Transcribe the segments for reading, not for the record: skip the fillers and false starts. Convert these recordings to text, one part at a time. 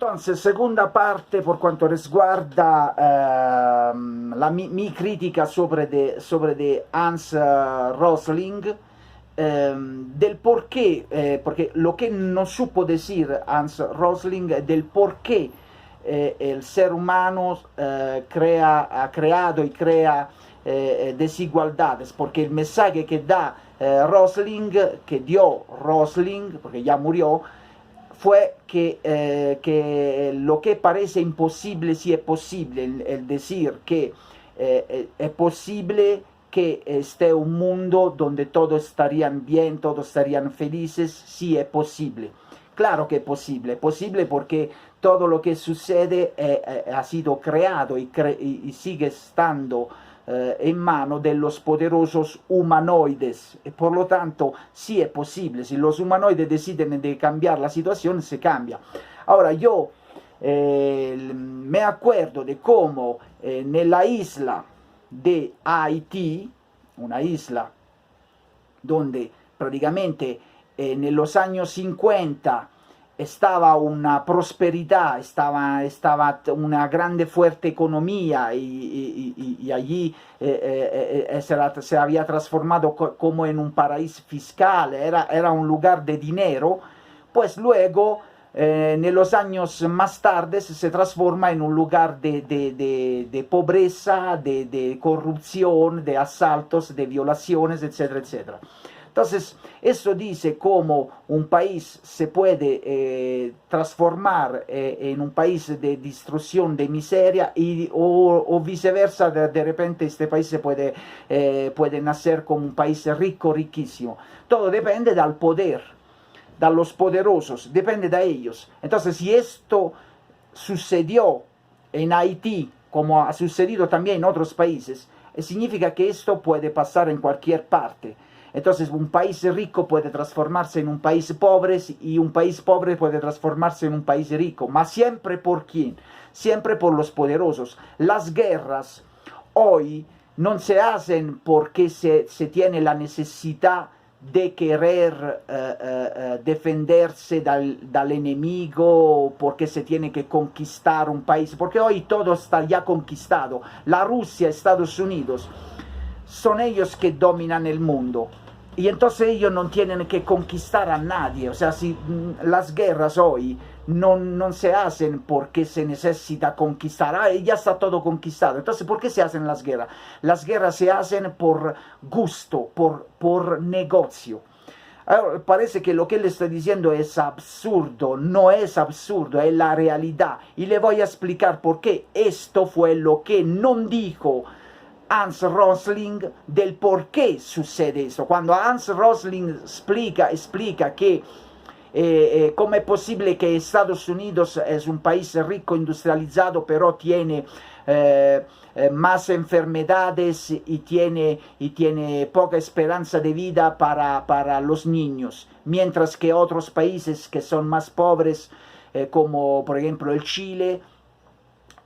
Entonces, segunda parte por cuanto resguarda mi crítica sobre de Hans Rosling, del por qué, porque lo que no supo decir Hans Rosling del por qué el ser humano ha creado y crea desigualdades, porque el mensaje que da Rosling, que dio Rosling, porque ya murió, fue que lo que parece imposible sí es posible, el decir que es posible que esté un mundo donde todos estarían bien, todos estarían felices, sí es posible. Claro que es posible porque todo lo que sucede ha sido creado y sigue estando en mano de los poderosos humanoides. Y por lo tanto, sí es posible. Si los humanoides deciden de cambiar la situación, se cambia. Ahora, yo me acuerdo de cómo en la isla de Haití, una isla donde prácticamente en los años 50 estaba una prosperidad, estaba una grande fuerte economía y allí se había transformado como en un paraíso fiscal, era un lugar de dinero, pues luego en los años más tarde se transforma en un lugar de pobreza, de corrupción, de asaltos, de violaciones, etcétera, etcétera. Entonces, eso dice cómo un país se puede transformar en un país de destrucción, de miseria, o viceversa, de repente este país puede nacer como un país rico, riquísimo. Todo depende del poder, de los poderosos, depende de ellos. Entonces, si esto sucedió en Haití, como ha sucedido también en otros países, significa que esto puede pasar en cualquier parte. Entonces un país rico puede transformarse en un país pobre y un país pobre puede transformarse en un país rico. ¿Mas siempre por quién? Siempre por los poderosos. Las guerras hoy no se hacen porque se tiene la necesidad de querer defenderse del enemigo, porque se tiene que conquistar un país, porque hoy todo está ya conquistado. La Rusia, Estados Unidos, son ellos que dominan el mundo. Y entonces ellos no tienen que conquistar a nadie. O sea, si las guerras hoy no se hacen porque se necesita conquistar. Ya está todo conquistado. Entonces, ¿por qué se hacen las guerras? Las guerras se hacen por gusto, por negocio. Ahora, parece que lo que le estoy diciendo es absurdo. No es absurdo, es la realidad. Y le voy a explicar por qué esto fue lo que no dijo Hans Rosling del por qué sucede eso. Cuando Hans Rosling explica que cómo es posible que Estados Unidos es un país rico, industrializado, pero tiene más enfermedades y tiene poca esperanza de vida para los niños, mientras que otros países que son más pobres, como por ejemplo el Chile,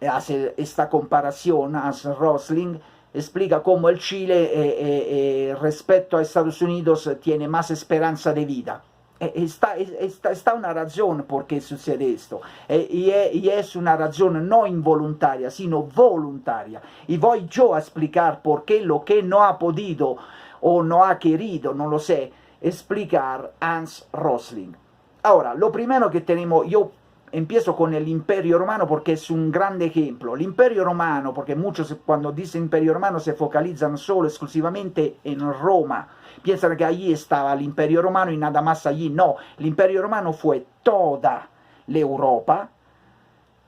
hace esta comparación Hans Rosling, explica cómo el Chile respecto a Estados Unidos tiene más esperanza de vida. Está una razón por qué sucede esto, y es una razón no involuntaria, sino voluntaria. Y voy yo a explicar por qué lo que no ha podido o no ha querido, no lo sé, explicar Hans Rosling. Ahora, lo primero que tenemos, yo empiezo con el Imperio Romano porque es un grande ejemplo. El Imperio Romano, porque muchos cuando dicen Imperio Romano se focalizan solo exclusivamente en Roma, piensan que allí estaba el Imperio Romano y nada más allí. No, el Imperio Romano fue toda la Europa,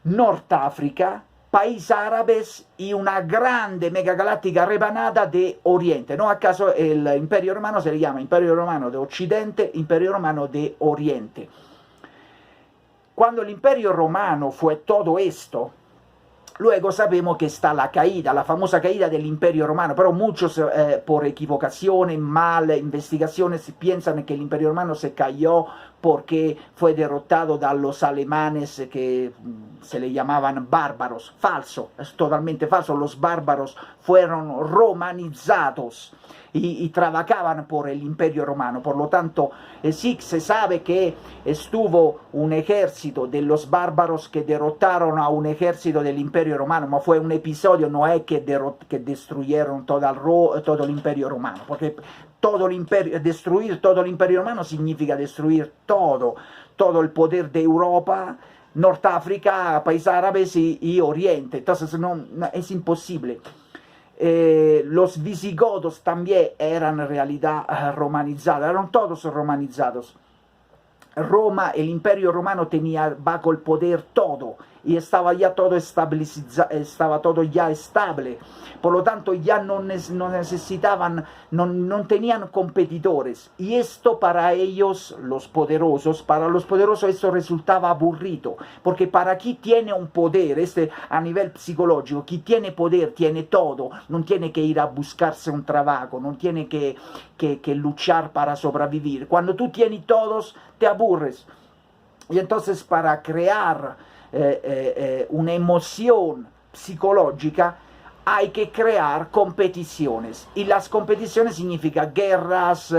Norteáfrica, países árabes y una grande megagaláctica rebanada de Oriente. ¿No acaso el Imperio Romano se le llama Imperio Romano de Occidente, Imperio Romano de Oriente? Cuando el Imperio Romano fue todo esto, luego sabemos que está la caída, la famosa caída del Imperio Romano, pero muchos por equivocaciones, mal investigaciones, piensan que el Imperio Romano se cayó porque fue derrotado de los alemanes que se le llamaban bárbaros. Falso, es totalmente falso, los bárbaros fueron romanizados. y trabajaban por el Imperio Romano. Por lo tanto, sí se sabe que estuvo un ejército de los bárbaros que derrotaron a un ejército del Imperio Romano, ma fue un episodio, no es que destruyeron todo el Imperio Romano, porque destruir todo el Imperio Romano significa destruir todo el poder de Europa, Norteáfrica, países árabes y Oriente. Entonces no, es imposible. Los visigodos también eran en realidad romanizados, eran todos romanizados. Roma, el Imperio Romano tenía bajo el poder todo y estaba ya todo estaba todo ya estable. Por lo tanto, ya no necesitaban, no tenían competidores. Y esto para ellos, para los poderosos esto resultaba aburrido, porque para quien tiene un poder, a nivel psicológico, quien tiene poder tiene todo, no tiene que ir a buscarse un trabajo, no tiene que luchar para sobrevivir. Cuando tú tienes todos, te aburres. Y entonces para crear una emoción psicológica hay que crear competiciones. Y las competiciones significan guerras,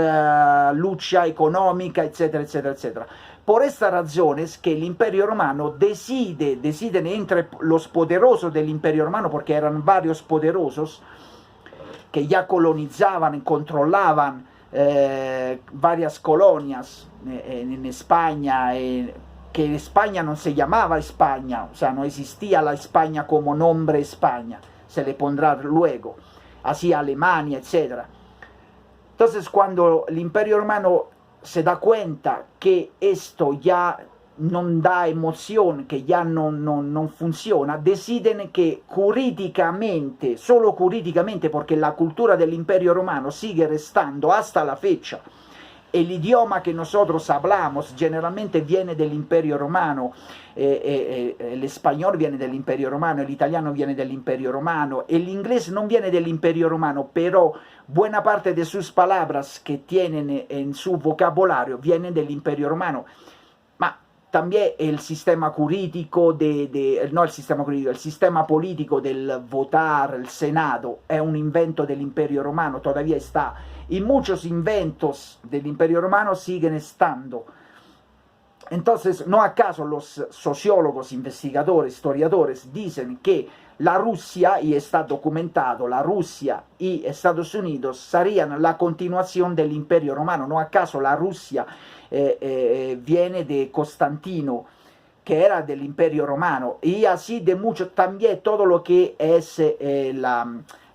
lucha económica, etcétera, etcétera, etcétera. Por esta razón es que el Imperio Romano deciden entre los poderosos del Imperio Romano, porque eran varios poderosos que ya colonizaban y controlaban varias colonias en España, que en España no se llamaba España, o sea, no existía la España como nombre España, se le pondrá luego, así Alemania, etc. Entonces, cuando el Imperio Romano se da cuenta que esto ya no da emoción, que ya no funciona, deciden que jurídicamente, solo jurídicamente, porque la cultura del Imperio Romano sigue restando hasta la fecha, el idioma que nosotros hablamos generalmente viene del Imperio Romano, el español viene del Imperio Romano, el italiano viene del Imperio Romano, el inglés no viene del Imperio Romano, pero buena parte de sus palabras que tienen en su vocabulario vienen del Imperio Romano. Ma también el sistema jurídico, no el sistema jurídico, el sistema político del votar, el Senado, es un invento del Imperio Romano, todavía está. Y muchos inventos del Imperio Romano siguen estando. Entonces, no acaso los sociólogos, investigadores, historiadores dicen que la Rusia, y está documentado, la Rusia y Estados Unidos serían la continuación del Imperio Romano. No acaso la Rusia viene de Constantino, que era del Imperio Romano, y así de mucho también todo lo que es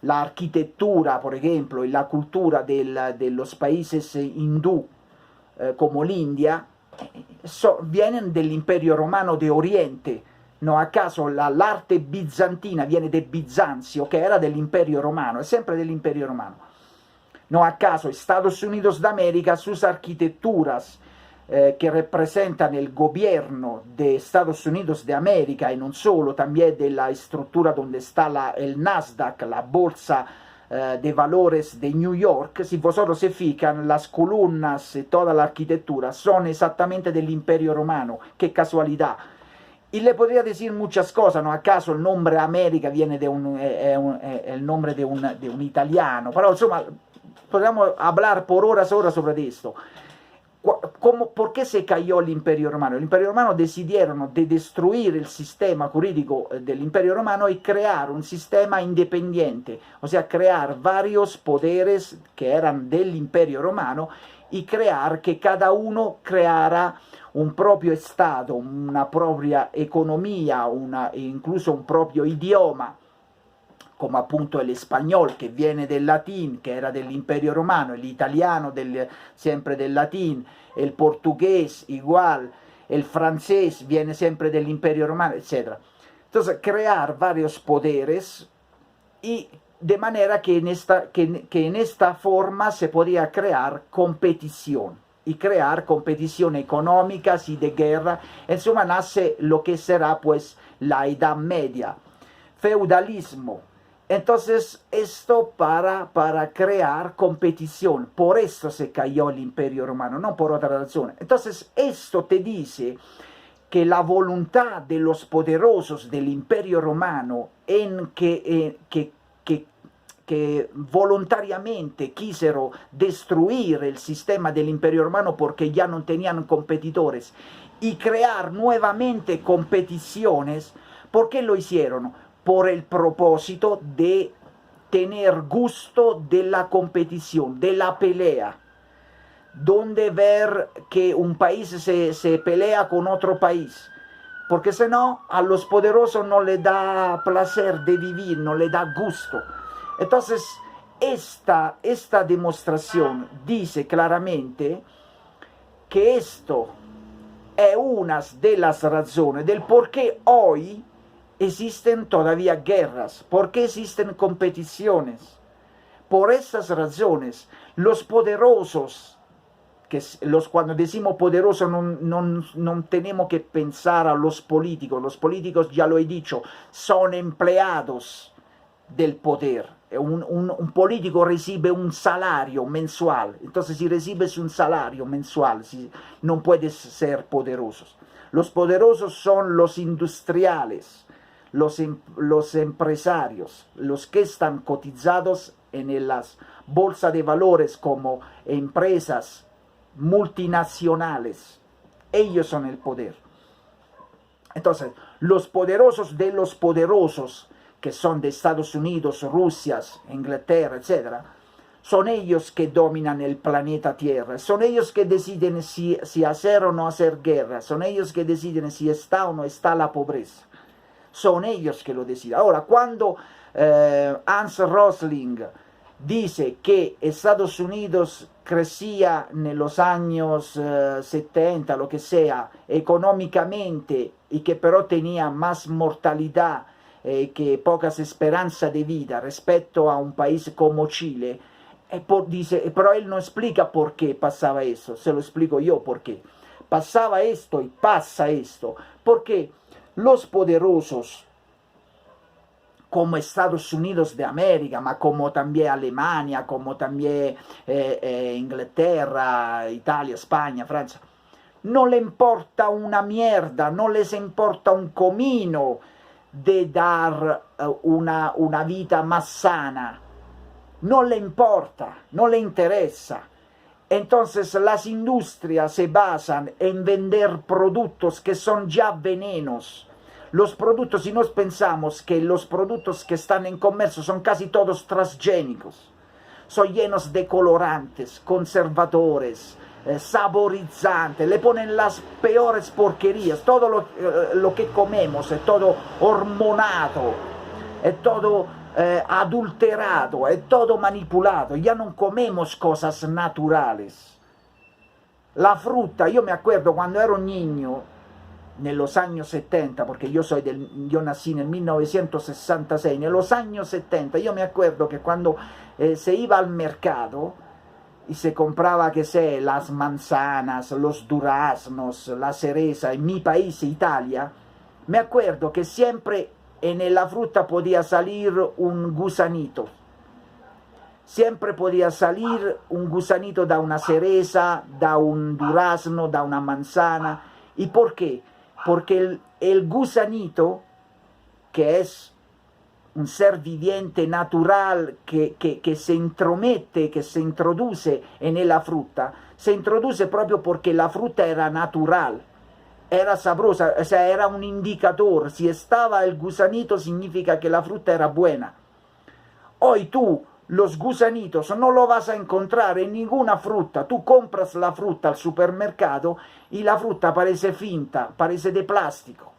la arquitectura, por ejemplo, y la cultura de los países hindú, como l'India, vienen del Imperio Romano de Oriente. No acaso l'arte bizantina viene de Bizancio, que era del Imperio Romano, es siempre del Imperio Romano. No acaso Estados Unidos de América, sus arquitecturas que representan el gobierno de Estados Unidos de América, y no solo, también de la estructura donde está el Nasdaq, la bolsa de valores de New York. Si vosotros se fijan, las columnas y toda la arquitectura son exactamente del Imperio Romano. Qué casualidad. Y le podría decir muchas cosas, ¿no? ¿Acaso el nombre América viene de el nombre de un italiano? Pero insomma, podríamos hablar por horas sobre esto. ¿Por qué se cayó el Imperio Romano? El Imperio Romano decidieron de destruir el sistema jurídico del Imperio Romano y crear un sistema independiente, o sea, crear varios poderes que eran del Imperio Romano y crear que cada uno creara un propio Estado, una propia economía, incluso un propio idioma, como appunto el español, que viene del latín, que era del Imperio Romano, el italiano siempre del latín, el portugués igual, el francés viene siempre del Imperio Romano, etc. Entonces, crear varios poderes, y de manera que en esta forma se podía crear competición, y crear competición económicas y de guerra. Insomma, nace lo que será pues la Edad Media, feudalismo. Entonces, esto para crear competición. Por eso se cayó el Imperio Romano, no por otra razón. Entonces, esto te dice que la voluntad de los poderosos del Imperio Romano en que que voluntariamente quisieron destruir el sistema del Imperio Romano porque ya no tenían competidores y crear nuevamente competiciones. ¿Por qué lo hicieron? Por el propósito de tener gusto de la competición, de la pelea, donde ver que un país se pelea con otro país, porque si no, a los poderosos no les da placer de vivir, no les da gusto. Entonces, esta demostración dice claramente que esto es una de las razones del por qué hoy existen todavía guerras, por qué existen competiciones. Por esas razones, los poderosos, cuando decimos poderosos no tenemos que pensar a los políticos ya lo he dicho, son empleados del poder. Un político recibe un salario mensual, entonces si recibes un salario mensual, no puedes ser poderosos. Los poderosos son los industriales, los empresarios, los que están cotizados en las bolsas de valores como empresas multinacionales. Ellos son el poder. Entonces, los poderosos de los poderosos, que son de Estados Unidos, Rusia, Inglaterra, etc., son ellos que dominan el planeta Tierra, son ellos que deciden si hacer o no hacer guerra, son ellos que deciden si está o no está la pobreza, son ellos que lo deciden. Ahora, cuando Hans Rosling dice que Estados Unidos crecía en los años 70, lo que sea, económicamente, y que pero tenía más mortalidad que pocas esperanzas de vida respecto a un país como Chile, dice, pero él no explica por qué pasaba eso, se lo explico yo por qué. Pasaba esto y pasa esto, porque los poderosos, como Estados Unidos de América, ma como también Alemania, como también Inglaterra, Italia, España, Francia, no le importa una mierda, no les importa un comino de dar una vida más sana, no le importa, no le interesa. Entonces las industrias se basan en vender productos que son ya venenos. Los productos, si nos pensamos que los productos que están en comercio son casi todos transgénicos, son llenos de colorantes, conservadores, saborizantes, le ponen las peores porquerías, todo lo que comemos es todo hormonado, es todo adulterado, es todo manipulado, ya no comemos cosas naturales. La fruta, yo me acuerdo cuando ero niño, en los años 70, porque yo nací en el 1966, en los años 70, yo me acuerdo que cuando se iba al mercado y se compraba, que sé, las manzanas, los duraznos, la cereza, en mi país, Italia, me acuerdo que siempre en la fruta podía salir un gusanito. Siempre podía salir un gusanito da una cereza, da un durazno, da una manzana. ¿Y por qué? Porque el gusanito, que es un ser viviente natural que se intromete, que se introduce en la fruta, se introduce proprio porque la fruta era natural, era sabrosa, o sea, era un indicador. Si estaba el gusanito significa que la fruta era buena. Hoy tú los gusanitos no lo vas a encontrar en ninguna fruta. Tú compras la fruta al supermercado y la fruta parece finta, parece de plástico.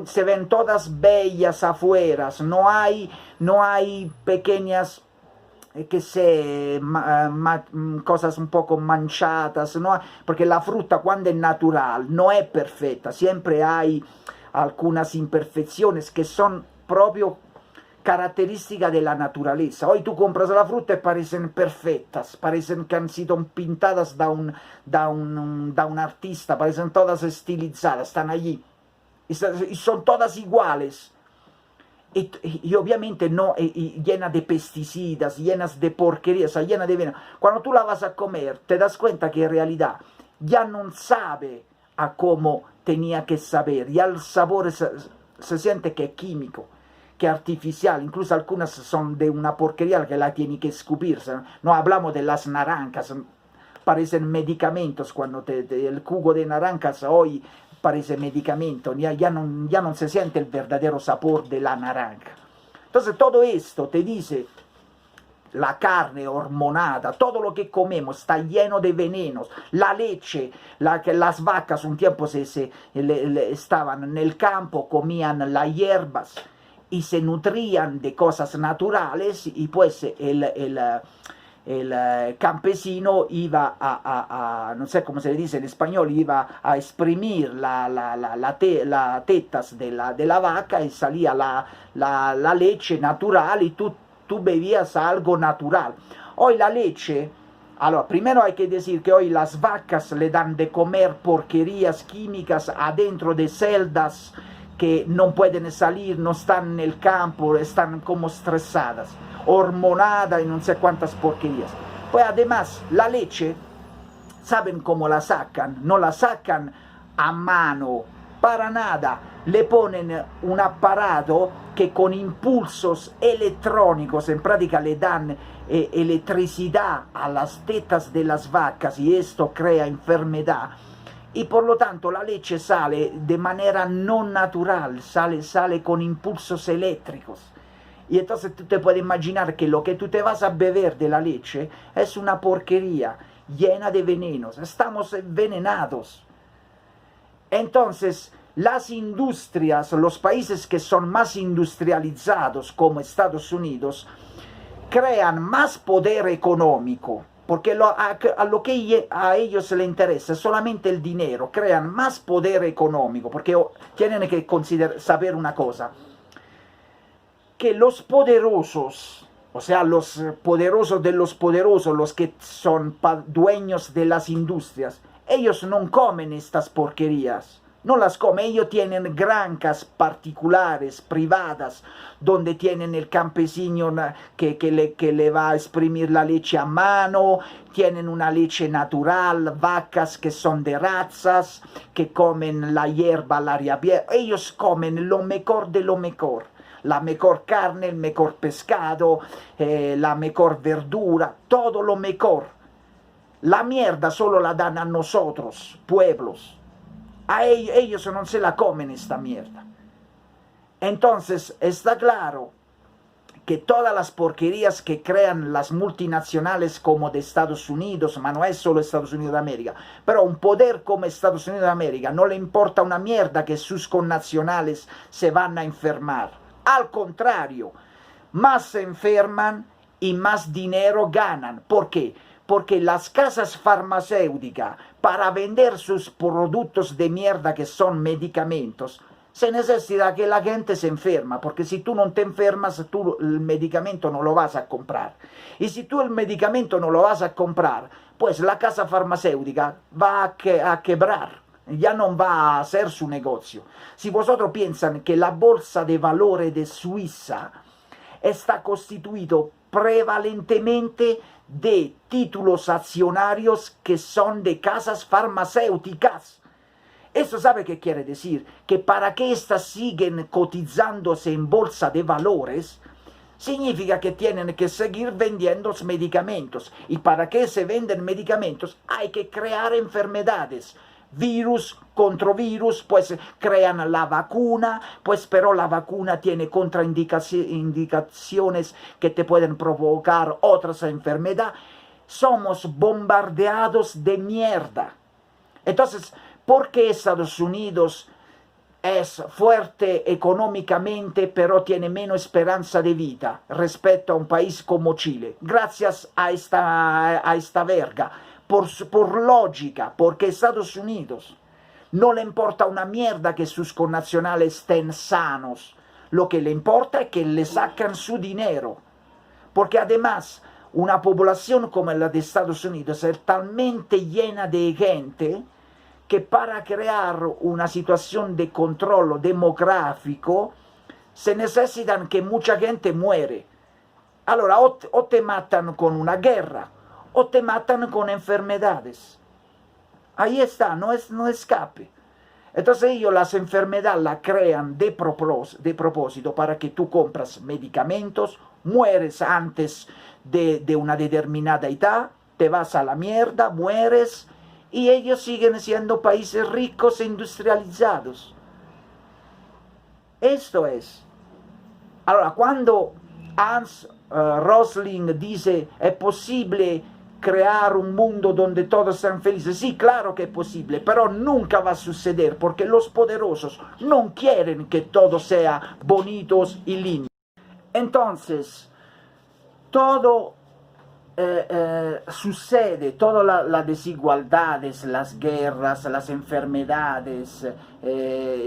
Se ven todas bellas afuera, no hay pequeñas, que sé, cosas un poco manchadas, porque la fruta cuando es natural no es perfecta, siempre hay algunas imperfecciones que son proprio características de la naturaleza. Hoy tú compras la fruta y parecen perfectas, parecen que han sido pintadas da un artista, parecen todas estilizadas, están allí. Y son todas iguales, y obviamente no, llenas de pesticidas, llenas de porquerías, llenas de veneno. Cuando tú la vas a comer, te das cuenta que en realidad ya no sabe a cómo tenía que saber, ya el sabor se siente que es químico, que artificial, incluso algunas son de una porquería que la tiene que escupirse. No hablamos de las naranjas, parecen medicamentos cuando el jugo de naranjas hoy parece medicamento, ya no se siente el verdadero sabor de la naranja. Entonces todo esto te dice, la carne hormonada, todo lo que comemos está lleno de venenos, la leche, las vacas un tiempo estaban en el campo, comían las hierbas y se nutrían de cosas naturales y pues el campesino iba no sé cómo se le dice en español, iba a exprimir las tetas de la vaca y salía la leche natural y tú bebías algo natural. Hoy la leche, allora, primero hay que decir que hoy las vacas le dan de comer porquerías químicas adentro de celdas que no pueden salir, no están en el campo, están como estresadas, hormonada y no sé cuántas porquerías. Pues además la leche, ¿saben cómo la sacan? No la sacan a mano, para nada. Le ponen un aparato que con impulsos electrónicos en práctica le dan electricidad a las tetas de las vacas y esto crea enfermedad. Y por lo tanto la leche sale de manera no natural, sale con impulsos eléctricos. Y entonces tú te puedes imaginar que lo que tú te vas a beber de la leche es una porquería llena de venenos. Estamos envenenados. Entonces, las industrias, los países que son más industrializados como Estados Unidos, crean más poder económico, porque a lo que a ellos les interesa es solamente el dinero, crean más poder económico, porque tienen que saber una cosa, que los poderosos, o sea, los poderosos de los poderosos, los que son dueños de las industrias, ellos no comen estas porquerías, no las comen, ellos tienen granjas particulares, privadas, donde tienen el campesino que le va a exprimir la leche a mano, tienen una leche natural, vacas que son de razas, que comen la hierba, la rabieta, ellos comen lo mejor de lo mejor. La mejor carne, el mejor pescado, la mejor verdura, todo lo mejor. La mierda solo la dan a nosotros, pueblos. A ellos no se la comen esta mierda. Entonces, está claro que todas las porquerías que crean las multinacionales como de Estados Unidos, pero no es solo Estados Unidos de América, pero un poder como Estados Unidos de América no le importa una mierda que sus connacionales se van a enfermar. Al contrario, más se enferman y más dinero ganan. ¿Por qué? Porque las casas farmacéuticas, para vender sus productos de mierda que son medicamentos, se necesita que la gente se enferma, porque si tú no te enfermas, tú el medicamento no lo vas a comprar. Y si tú el medicamento no lo vas a comprar, pues la casa farmacéutica va a quebrar, ya no va a hacer su negocio. Si vosotros piensan que la bolsa de valores de Suiza está constituido prevalentemente de títulos accionarios que son de casas farmacéuticas. ¿Eso sabe qué quiere decir? Que para que éstas siguen cotizándose en bolsa de valores, significa que tienen que seguir vendiendo medicamentos. Y para que se venden medicamentos hay que crear enfermedades. Virus contra virus, pues crean la vacuna, pues pero la vacuna tiene contraindicaciones que te pueden provocar otras enfermedades. Somos bombardeados de mierda. Entonces, ¿por qué Estados Unidos es fuerte económicamente, pero tiene menos esperanza de vida respecto a un país como Chile? Gracias a esta verga. Por lógica, porque Estados Unidos no le importa una mierda que sus connacionales estén sanos. Lo que le importa es que le sacan su dinero. Porque además, una población como la de Estados Unidos es talmente llena de gente que para crear una situación de control demográfico se necesitan que mucha gente muere. Allora, o te matan con una guerra, o te matan con enfermedades. Ahí está, no escape. Entonces ellos las enfermedades la crean de propósito para que tú compras medicamentos, mueres antes de una determinada edad, te vas a la mierda, mueres, y ellos siguen siendo países ricos e industrializados. Esto es. Allora, quando Hans Rosling dice è possibile crear un mundo donde todos sean felices, sí, claro que es posible, pero nunca va a suceder porque los poderosos no quieren que todo sea bonitos y lindo. Entonces, todo sucede, todas las desigualdades, las guerras, las enfermedades,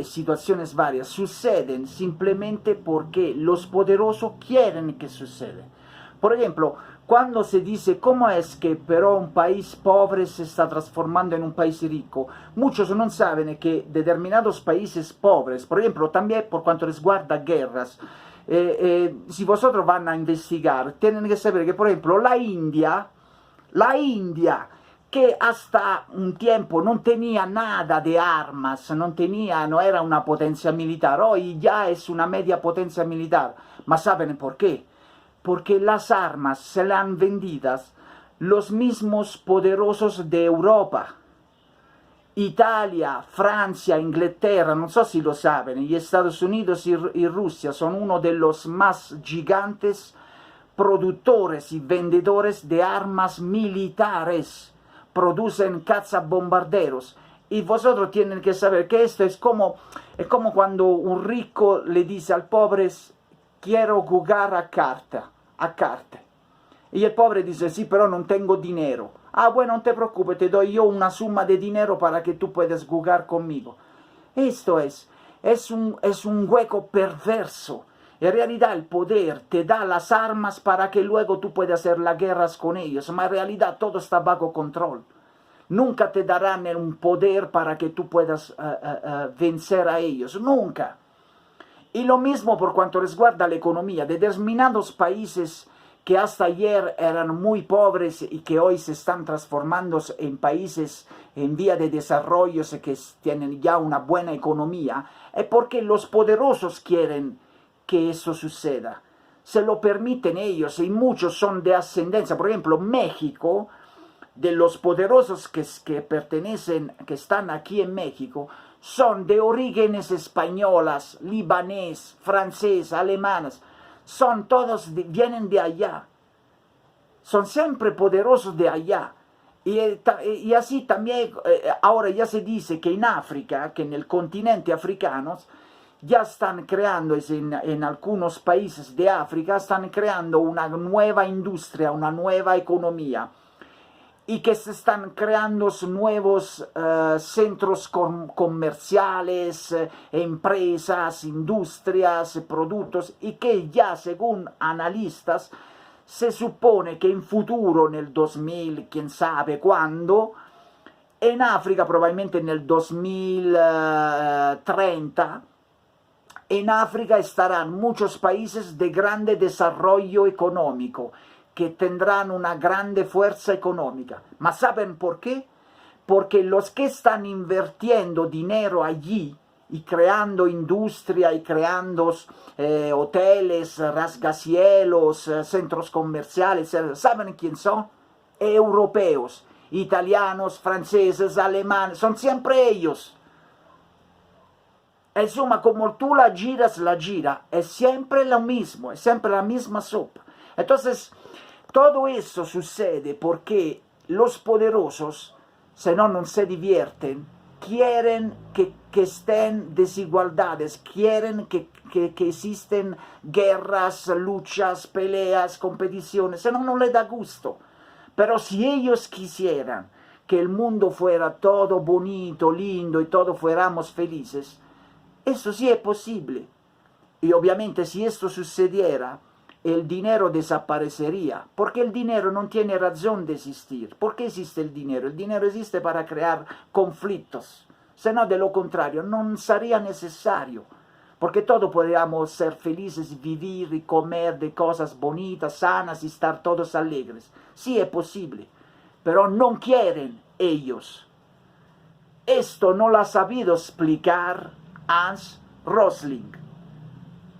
situaciones varias, suceden simplemente porque los poderosos quieren que suceda. Por ejemplo, cuando se dice cómo es que pero un país pobre se está transformando en un país rico, muchos no saben que determinados países pobres, por ejemplo, también por cuanto les guarda guerras, si vosotros van a investigar, tienen que saber que, por ejemplo, la India, que hasta un tiempo no tenía nada de armas, no era una potencia militar, hoy ya es una media potencia militar. ¿Ma saben por qué? Porque las armas se le han vendidas los mismos poderosos de Europa. Italia, Francia, Inglaterra, no sé si lo saben, y Estados Unidos y Rusia son uno de los más gigantes productores y vendedores de armas militares. Producen cazabombarderos. Y vosotros tienen que saber que esto es como cuando un rico le dice al pobre, quiero jugar a carta. Y el pobre dice, sí, pero no tengo dinero. Ah, bueno, no te preocupes, te doy yo una suma de dinero para que tú puedas jugar conmigo. Esto es un hueco perverso. En realidad el poder te da las armas para que luego tú puedas hacer las guerras con ellos, pero en realidad todo está bajo control. Nunca te darán un poder para que tú puedas vencer a ellos, nunca. Y lo mismo por cuanto resguarda la economía. Determinados países que hasta ayer eran muy pobres y que hoy se están transformando en países en vía de desarrollo, que tienen ya una buena economía, es porque los poderosos quieren que eso suceda. Se lo permiten ellos y muchos son de ascendencia. Por ejemplo, México, de los poderosos que pertenecen, que están aquí en México, son de orígenes españolas, libanés, francés, alemanas. Son todos, vienen de allá. Son siempre poderosos de allá. Y así también, ahora ya se dice que en África, que en el continente africano, ya están creando, en algunos países de África, están creando una nueva industria, una nueva economía. Y que se están creando nuevos centros comerciales, empresas, industrias, productos, y que ya según analistas se supone que en futuro, en el 2000, quién sabe cuándo, en África, probablemente en el 2030, en África estarán muchos países de grande desarrollo económico, que tendrán una grande fuerza económica. ¿Ma saben por qué? Porque los que están invirtiendo dinero allí y creando industria y creando hoteles, rascacielos, centros comerciales, ¿saben quién son? Europeos, italianos, franceses, alemanes, son siempre ellos. Insomma, como tú la giras, es siempre lo mismo, es siempre la misma sopa. Entonces, todo eso sucede porque los poderosos, si no se divierten, quieren que estén desigualdades, quieren que existen guerras, luchas, peleas, competiciones, si no les da gusto. Pero si ellos quisieran que el mundo fuera todo bonito, lindo y todos fuéramos felices, eso sí es posible. Y obviamente si esto sucediera, el dinero desaparecería, porque el dinero no tiene razón de existir. ¿Por qué existe el dinero? El dinero existe para crear conflictos, si no, de lo contrario, no sería necesario, porque todos podríamos ser felices, vivir y comer de cosas bonitas, sanas y estar todos alegres. Sí es posible, pero no quieren ellos. Esto no lo ha sabido explicar Hans Rosling.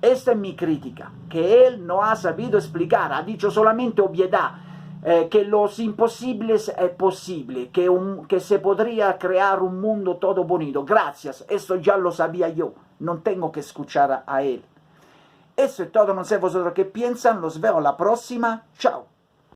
Esta es mi crítica, que él no ha sabido explicar, ha dicho solamente obviedad, que los imposibles es posible, que se podría crear un mundo todo bonito. Gracias, esto ya lo sabía yo, no tengo que escuchar a él. Eso es todo, no sé vosotros qué piensan, los veo la próxima, chao.